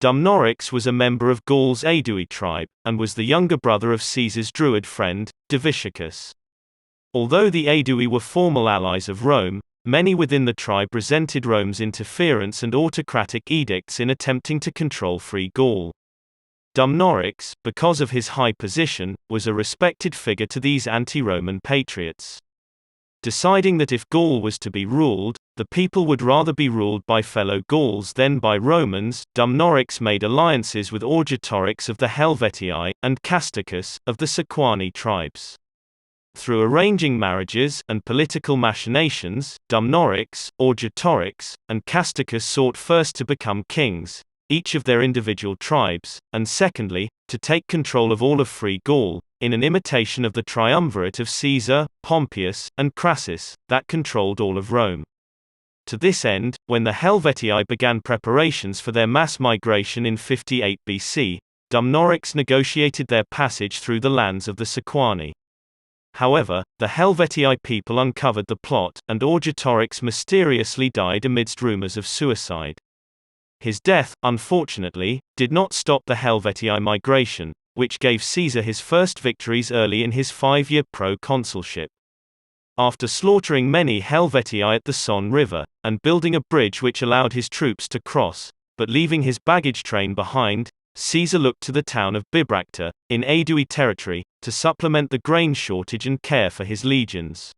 Dumnorix was a member of Gaul's Aedui tribe, and was the younger brother of Caesar's Druid friend, Diviciacus. Although the Aedui were formal allies of Rome, many within the tribe resented Rome's interference and autocratic edicts in attempting to control Free Gaul. Dumnorix, because of his high position, was a respected figure to these anti-Roman patriots. Deciding that if Gaul was to be ruled, the people would rather be ruled by fellow Gauls than by Romans, Dumnorix made alliances with Augetorix of the Helvetii, and Casticus, of the Sequani tribes. Through arranging marriages and political machinations, Dumnorix, Augetorix, and Casticus sought first to become kings, each of their individual tribes, and secondly, to take control of all of Free Gaul, in an imitation of the triumvirate of Caesar, Pompeius, and Crassus, that controlled all of Rome. To this end, when the Helvetii began preparations for their mass migration in 58 BC, Dumnorix negotiated their passage through the lands of the Sequani. However, the Helvetii people uncovered the plot, and Augetorix mysteriously died amidst rumors of suicide. His death, unfortunately, did not stop the Helvetii migration, which gave Caesar his first victories early in his 5-year proconsulship. After slaughtering many Helvetii at the Son River, and building a bridge which allowed his troops to cross, but leaving his baggage train behind, Caesar looked to the town of Bibracta, in Aedui territory, to supplement the grain shortage and care for his legions.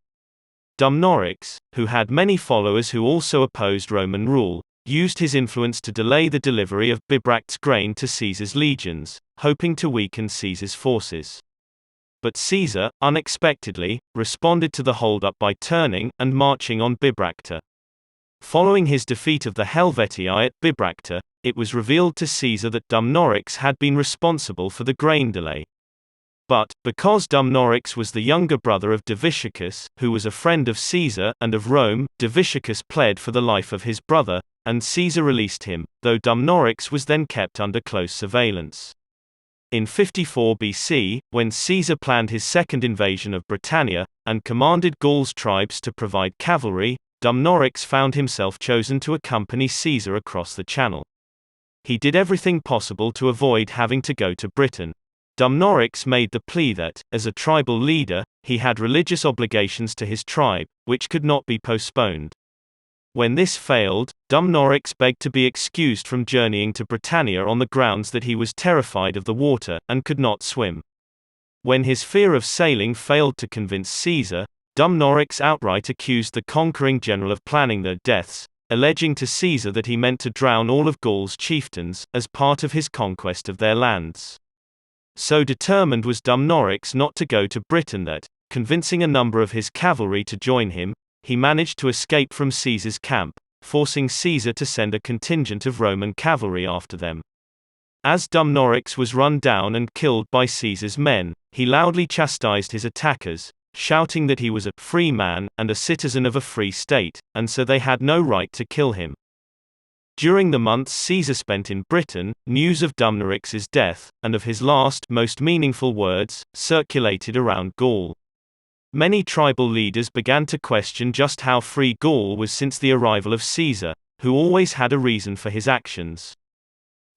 Dumnorix, who had many followers who also opposed Roman rule, used his influence to delay the delivery of Bibract's grain to Caesar's legions, hoping to weaken Caesar's forces. But Caesar, unexpectedly, responded to the holdup by turning and marching on Bibracta. Following his defeat of the Helvetii at Bibracta, it was revealed to Caesar that Dumnorix had been responsible for the grain delay. But, because Dumnorix was the younger brother of Diviciacus, who was a friend of Caesar and of Rome, Diviciacus pled for the life of his brother, and Caesar released him, though Dumnorix was then kept under close surveillance. In 54 BC, when Caesar planned his second invasion of Britannia, and commanded Gaul's tribes to provide cavalry, Dumnorix found himself chosen to accompany Caesar across the Channel. He did everything possible to avoid having to go to Britain. Dumnorix made the plea that, as a tribal leader, he had religious obligations to his tribe, which could not be postponed. When this failed, Dumnorix begged to be excused from journeying to Britannia on the grounds that he was terrified of the water, and could not swim. When his fear of sailing failed to convince Caesar, Dumnorix outright accused the conquering general of planning their deaths, alleging to Caesar that he meant to drown all of Gaul's chieftains, as part of his conquest of their lands. So determined was Dumnorix not to go to Britain that, convincing a number of his cavalry to join him, he managed to escape from Caesar's camp, forcing Caesar to send a contingent of Roman cavalry after them. As Dumnorix was run down and killed by Caesar's men, he loudly chastised his attackers, shouting that he was a free man and a citizen of a free state, and so they had no right to kill him. During the months Caesar spent in Britain, news of Dumnorix's death, and of his last, most meaningful words, circulated around Gaul. Many tribal leaders began to question just how free Gaul was since the arrival of Caesar, who always had a reason for his actions.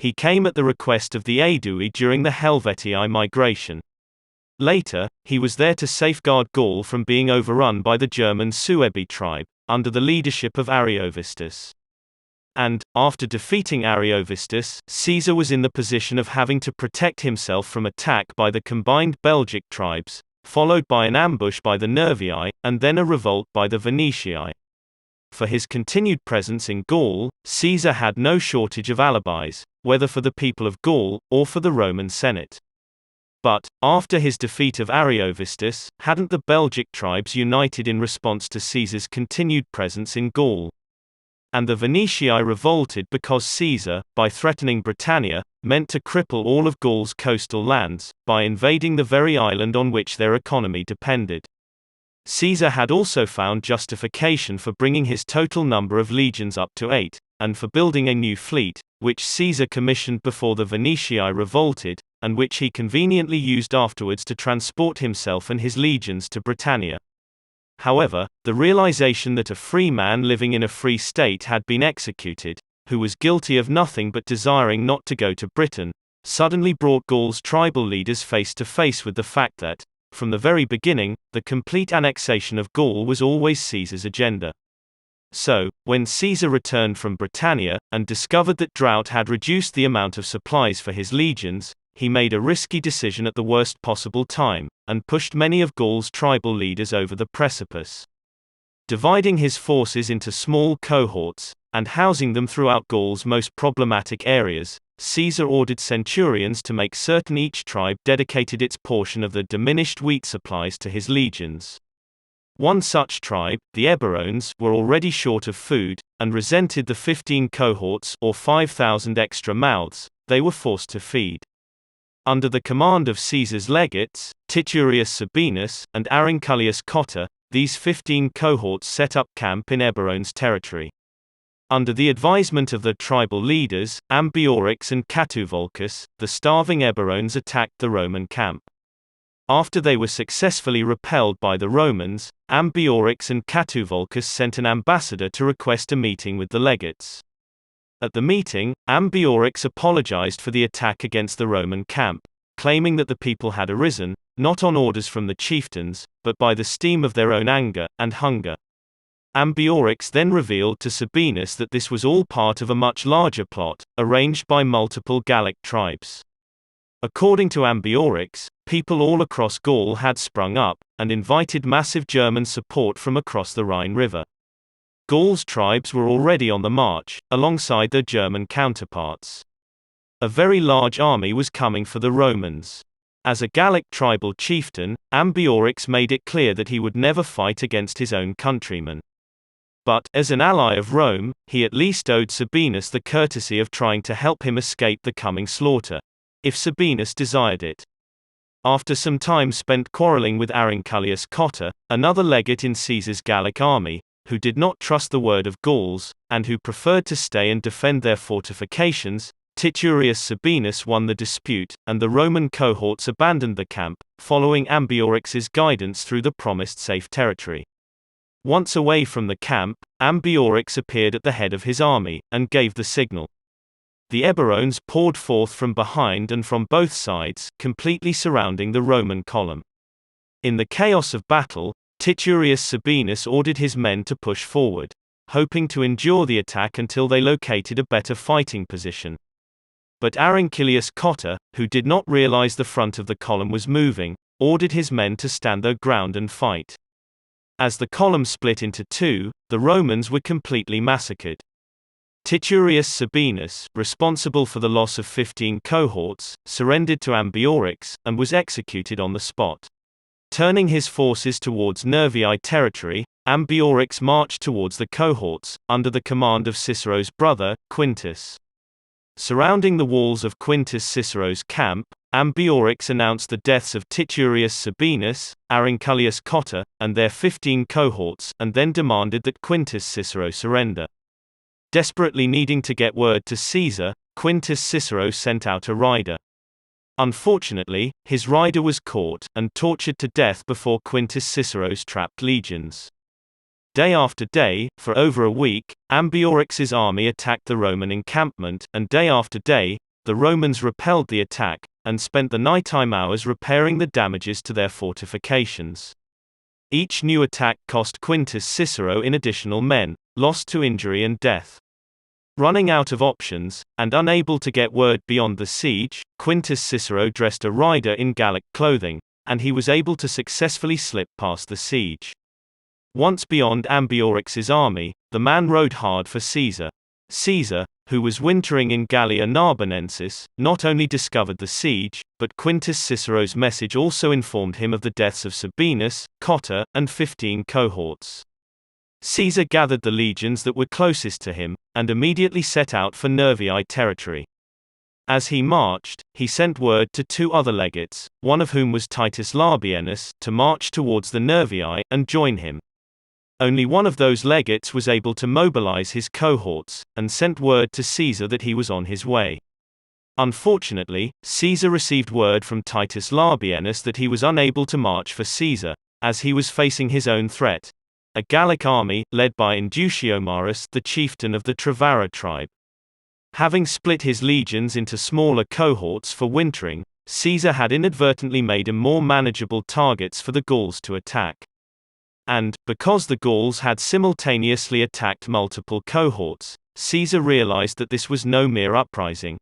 He came at the request of the Aedui during the Helvetii migration. Later, he was there to safeguard Gaul from being overrun by the German Suebi tribe, under the leadership of Ariovistus. And, after defeating Ariovistus, Caesar was in the position of having to protect himself from attack by the combined Belgic tribes, followed by an ambush by the Nervii, and then a revolt by the Venetii. For his continued presence in Gaul, Caesar had no shortage of alibis, whether for the people of Gaul, or for the Roman Senate. But, after his defeat of Ariovistus, hadn't the Belgic tribes united in response to Caesar's continued presence in Gaul? And the Venetii revolted because Caesar, by threatening Britannia, meant to cripple all of Gaul's coastal lands, by invading the very island on which their economy depended. Caesar had also found justification for bringing his total number of legions up to 8, and for building a new fleet, which Caesar commissioned before the Venetii revolted, and which he conveniently used afterwards to transport himself and his legions to Britannia. However, the realization that a free man living in a free state had been executed, who was guilty of nothing but desiring not to go to Britain, suddenly brought Gaul's tribal leaders face to face with the fact that, from the very beginning, the complete annexation of Gaul was always Caesar's agenda. So, when Caesar returned from Britannia, and discovered that drought had reduced the amount of supplies for his legions, he made a risky decision at the worst possible time, and pushed many of Gaul's tribal leaders over the precipice. Dividing his forces into small cohorts, and housing them throughout Gaul's most problematic areas, Caesar ordered centurions to make certain each tribe dedicated its portion of the diminished wheat supplies to his legions. One such tribe, the Eburones, were already short of food, and resented the 15 cohorts, or 5,000 extra mouths, they were forced to feed. Under the command of Caesar's legates, Titurius Sabinus, and Aurunculeius Cotta, these 15 cohorts set up camp in Eburones' territory. Under the advisement of the tribal leaders, Ambiorix and Catuvolcus, the starving Eburones attacked the Roman camp. After they were successfully repelled by the Romans, Ambiorix and Catuvolcus sent an ambassador to request a meeting with the legates. At the meeting, Ambiorix apologized for the attack against the Roman camp, claiming that the people had arisen, not on orders from the chieftains, but by the steam of their own anger and hunger. Ambiorix then revealed to Sabinus that this was all part of a much larger plot, arranged by multiple Gallic tribes. According to Ambiorix, people all across Gaul had sprung up, and invited massive German support from across the Rhine River. Gaul's tribes were already on the march, alongside their German counterparts. A very large army was coming for the Romans. As a Gallic tribal chieftain, Ambiorix made it clear that he would never fight against his own countrymen. But, as an ally of Rome, he at least owed Sabinus the courtesy of trying to help him escape the coming slaughter, if Sabinus desired it. After some time spent quarreling with Aurunculeius Cotta, another legate in Caesar's Gallic army, who did not trust the word of Gauls, and who preferred to stay and defend their fortifications, Titurius Sabinus won the dispute, and the Roman cohorts abandoned the camp, following Ambiorix's guidance through the promised safe territory. Once away from the camp, Ambiorix appeared at the head of his army, and gave the signal. The Eburones poured forth from behind and from both sides, completely surrounding the Roman column. In the chaos of battle, Titurius Sabinus ordered his men to push forward, hoping to endure the attack until they located a better fighting position. But Aurunculeius Cotta, who did not realize the front of the column was moving, ordered his men to stand their ground and fight. As the column split into two, the Romans were completely massacred. Titurius Sabinus, responsible for the loss of 15 cohorts, surrendered to Ambiorix, and was executed on the spot. Turning his forces towards Nervii territory, Ambiorix marched towards the cohorts, under the command of Cicero's brother, Quintus. Surrounding the walls of Quintus Cicero's camp, Ambiorix announced the deaths of Titurius Sabinus, Aurunculeius Cotta, and their 15 cohorts, and then demanded that Quintus Cicero surrender. Desperately needing to get word to Caesar, Quintus Cicero sent out a rider. Unfortunately, his rider was caught, and tortured to death before Quintus Cicero's trapped legions. Day after day, for over a week, Ambiorix's army attacked the Roman encampment, and day after day, the Romans repelled the attack, and spent the nighttime hours repairing the damages to their fortifications. Each new attack cost Quintus Cicero in additional men, lost to injury and death. Running out of options, and unable to get word beyond the siege, Quintus Cicero dressed a rider in Gallic clothing, and he was able to successfully slip past the siege. Once beyond Ambiorix's army, the man rode hard for Caesar. Caesar, who was wintering in Gallia Narbonensis, not only discovered the siege, but Quintus Cicero's message also informed him of the deaths of Sabinus, Cotta, and 15 cohorts. Caesar gathered the legions that were closest to him, and immediately set out for Nervii territory. As he marched, he sent word to two other legates, one of whom was Titus Labienus, to march towards the Nervii and join him. Only one of those legates was able to mobilize his cohorts, and sent word to Caesar that he was on his way. Unfortunately, Caesar received word from Titus Labienus that he was unable to march for Caesar, as he was facing his own threat, a Gallic army, led by Induciomarus, the chieftain of the Trevarra tribe. Having split his legions into smaller cohorts for wintering, Caesar had inadvertently made them more manageable targets for the Gauls to attack. And, because the Gauls had simultaneously attacked multiple cohorts, Caesar realized that this was no mere uprising.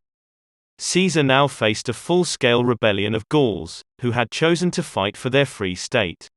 Caesar now faced a full-scale rebellion of Gauls, who had chosen to fight for their free state.